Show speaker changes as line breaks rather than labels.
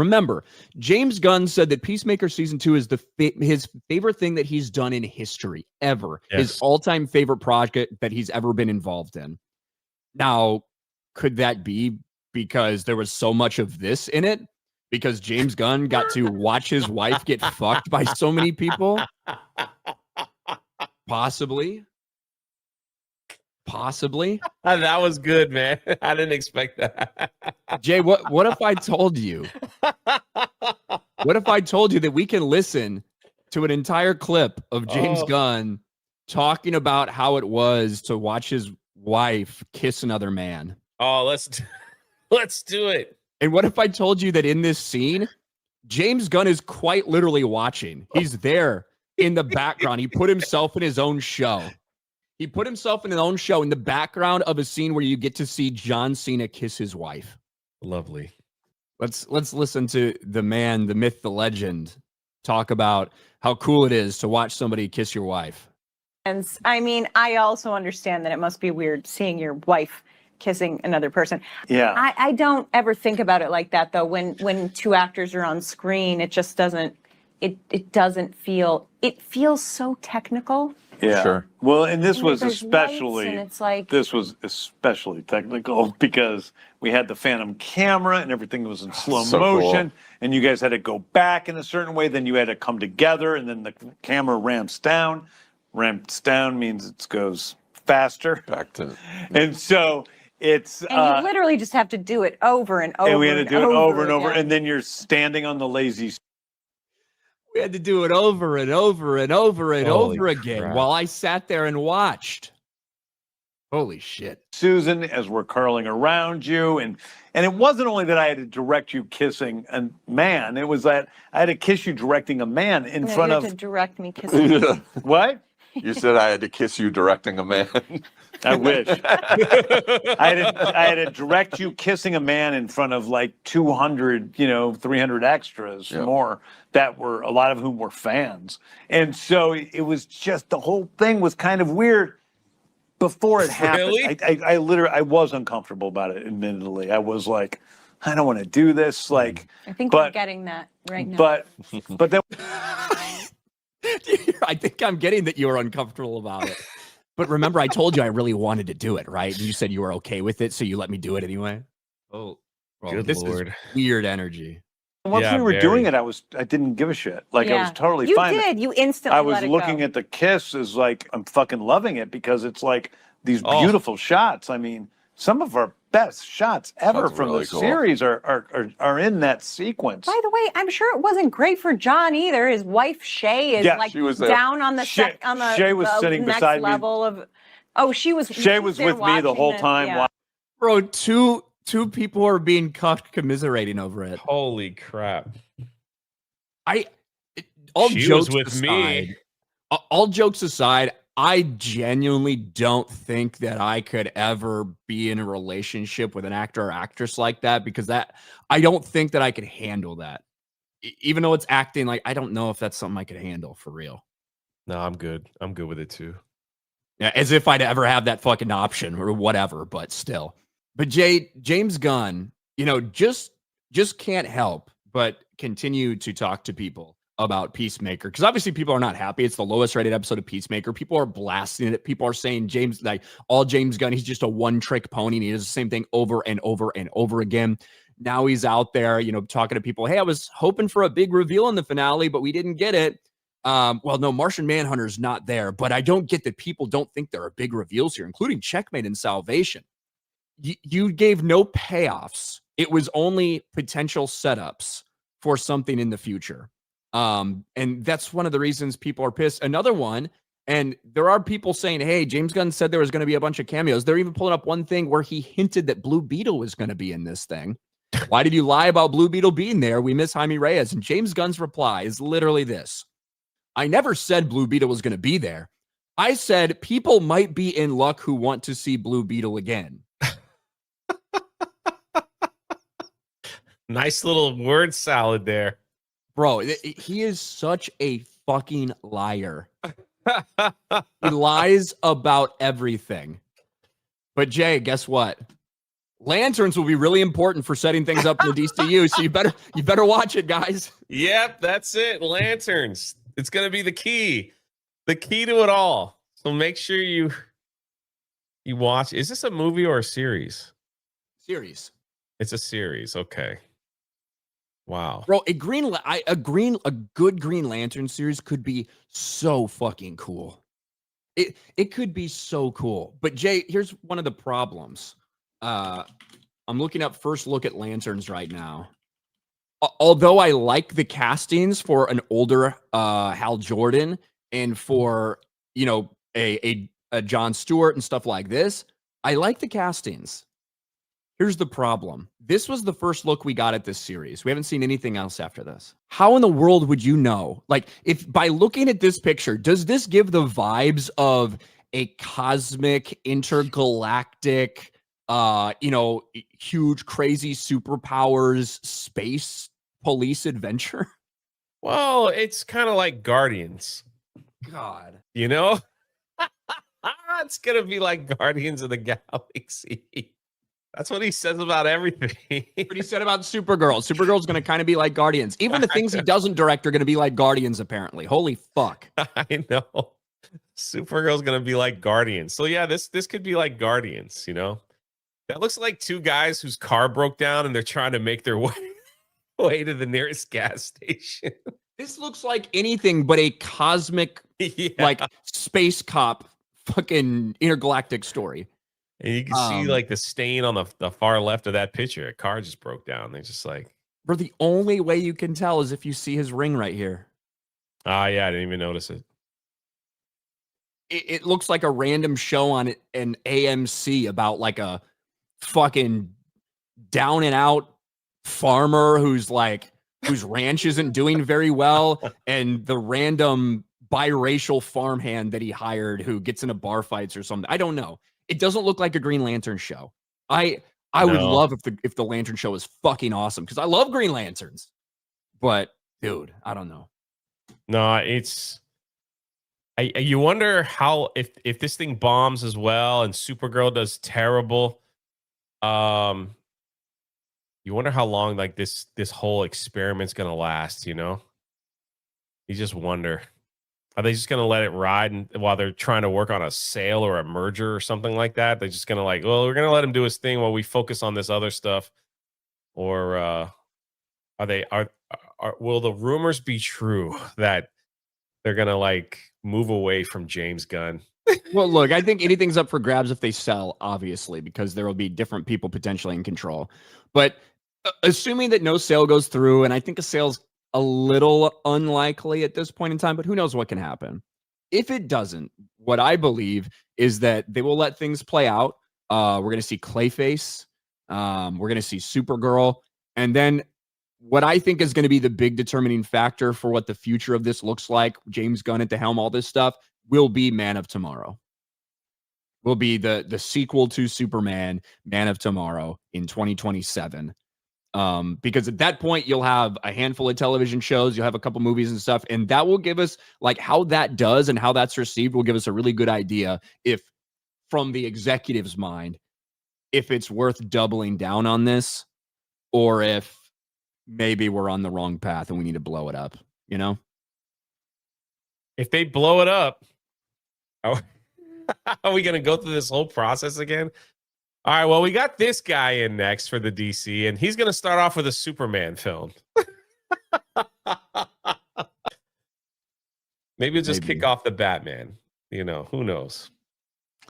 Remember, James Gunn said that Peacemaker Season 2 is his favorite thing that he's done in history, ever. Yes. His all-time favorite project that he's ever been involved in. Now, could that be because there was so much of this in it? Because James Gunn got to watch his wife get fucked by so many people? Possibly.
That was good, man. I didn't expect that.
Jay, what if I told you? What if I told you that we can listen to an entire clip of James Gunn talking about how it was to watch his wife kiss another man?
Oh, let's do it.
And what if I told you that in this scene, James Gunn is quite literally watching? He's there in the background. He put himself in his own show. He put himself in his own show in the background of a scene where you get to see John Cena kiss his wife.
Lovely.
Let's listen to the man, the myth, the legend talk about how cool it is to watch somebody kiss your wife.
And I mean, I also understand that it must be weird seeing your wife kissing another person.
Yeah.
I don't ever think about it like that though. When two actors are on screen, it just doesn't feel, it feels so technical.
Yeah.
Sure.
Well, and this was
there's
especially,
lights and it's like,
this was especially technical because we had the Phantom camera and everything was in slow motion, and you guys had to go back in a certain way. Then you had to come together, and then the camera ramps down. Ramps down means it goes faster.
Back to,
and so it's.
And you literally just have to do it over and over.
And we had to do it over and over,
again.
and then you're standing on the lazy.
We had to do it over and over and over and over again
crap.
while I sat there and watched. Holy shit.
Susan, as we're curling around you, and it wasn't only that I had to direct you kissing a man, it was that I had to kiss you directing a man in front of.
To direct me kissing.
What?
you said I had to kiss you directing a man.
I wish. I had to direct you kissing a man in front of like 200, 300 extras more that were, a lot of whom were fans. And so it was just, the whole thing was kind of weird before it happened.
Really?
I literally, I was uncomfortable about it, admittedly. I was like, I don't want to do this. Like,
I think we're getting that right now.
But then.
I think I'm getting that you were uncomfortable about it. But remember, I told you I really wanted to do it, right? And you said you were okay with it, so you let me do it anyway. Oh, well, this is weird energy.
Once we were doing it, I didn't give a shit. Like, I was totally fine.
You did. You instantly
I was
let it
looking
go.
at the kiss as like, I'm fucking loving it because it's like these beautiful shots. I mean, some of our best shots ever from the series are in that sequence.
By the way, I'm sure it wasn't great for John either. His wife Shay is like down on the
Shay was sitting
next
beside
level
me.
of. Oh, she was.
Shay was with me the whole time.
Yeah.
Bro, two people are being cuffed commiserating over it.
Holy crap.
All jokes aside, I genuinely don't think that I could ever be in a relationship with an actor or actress like that, because I don't think that I could handle that. Even though it's acting, like, I don't know if that's something I could handle for real.
No, I'm good. I'm good with it too.
Yeah, as if I'd ever have that fucking option or whatever, but still. But James Gunn, just can't help but continue to talk to people about Peacemaker, because obviously people are not happy. It's the lowest rated episode of Peacemaker. People are blasting it. People are saying James Gunn, he's just a one-trick pony, and he does the same thing over and over and over again. Now he's out there, talking to people. Hey, I was hoping for a big reveal in the finale, but we didn't get it. Well, no, Martian Manhunter's not there, but I don't get that people don't think there are big reveals here, including Checkmate and Salvation. You gave no payoffs. It was only potential setups for something in the future. And that's one of the reasons people are pissed. Another one, and there are people saying, hey, James Gunn said there was going to be a bunch of cameos. They're even pulling up one thing where he hinted that Blue Beetle was going to be in this thing. Why did you lie about Blue Beetle being there? We miss Jaime Reyes. And James Gunn's reply is literally this. I never said Blue Beetle was going to be there. I said people might be in luck who want to see Blue Beetle again.
Nice little word salad there.
Bro, he is such a fucking liar. He lies about everything. But Jay, guess what? Lanterns will be really important for setting things up for the DCU, so you better watch it, guys.
Yep, that's it. Lanterns. It's gonna be the key to it all. So make sure you watch. Is this a movie or a series?
Series.
It's a series. Okay. Wow.
Bro, a good Green Lantern series could be so fucking cool. It could be so cool. But Jay, here's one of the problems. I'm looking up First Look at Lanterns right now. Although I like the castings for an older Hal Jordan and for, you know, a Jon Stewart and stuff like this, I like the castings. Here's the problem. This was the first look we got at this series. We haven't seen anything else after this. How in the world would you know? Like, if by looking at this picture, does this give the vibes of a cosmic, intergalactic, you know, huge, crazy superpowers space police adventure?
Well, it's kind of like Guardians.
God.
You know? It's gonna be like Guardians of the Galaxy. That's what he says about everything.
What he said about Supergirl. Supergirl's going to kind of be like Guardians. Even the things he doesn't direct are going to be like Guardians, apparently. Holy fuck.
I know. Supergirl's going to be like Guardians. So yeah, this could be like Guardians, you know? That looks like two guys whose car broke down and they're trying to make their way to the nearest gas station.
This looks like anything but a cosmic, like, space cop fucking intergalactic story.
And you can see like the stain on the far left of that picture. A car just broke down. They're just like,
bro, the only way you can tell is if you see his ring right here.
Ah, yeah, I didn't even notice it.
It looks like a random show on an AMC about like a fucking down and out farmer whose ranch isn't doing very well, and the random biracial farmhand that he hired who gets into bar fights or something. I don't know. It doesn't look like a Green Lantern show. I would love if the Lantern show is fucking awesome because I love Green Lanterns. But dude, I don't know.
No, it's you wonder how if this thing bombs as well and Supergirl does terrible. You wonder how long like this whole experiment's gonna last, you know? You just wonder. Are they just going to let it ride while they're trying to work on a sale or a merger or something like that? They're just going to like, well, we're going to let him do his thing while we focus on this other stuff. Or will the rumors be true that they're going to like move away from James Gunn?
Well, look, I think anything's up for grabs if they sell, obviously, because there will be different people potentially in control. But assuming that no sale goes through, and I think a sale's a little unlikely at this point in time, but who knows what can happen. If it doesn't, what I believe is that they will let things play out. We're going to see Clayface. We're going to see Supergirl. And then what I think is going to be the big determining factor for what the future of this looks like, James Gunn at the helm, all this stuff, will be Man of Tomorrow. Will be the sequel to Superman, Man of Tomorrow in 2027. Because at that point you'll have a handful of television shows, you'll have a couple movies and stuff, and that will give us like how that does and how that's received will give us a really good idea if from the executive's mind, if it's worth doubling down on this or if maybe we're on the wrong path and we need to blow it up, you know?
If they blow it up, are we going to go through this whole process again? All right, well, we got this guy in next for the DC, and he's going to start off with a Superman film. Maybe we'll just kick off the Batman. You know, who knows?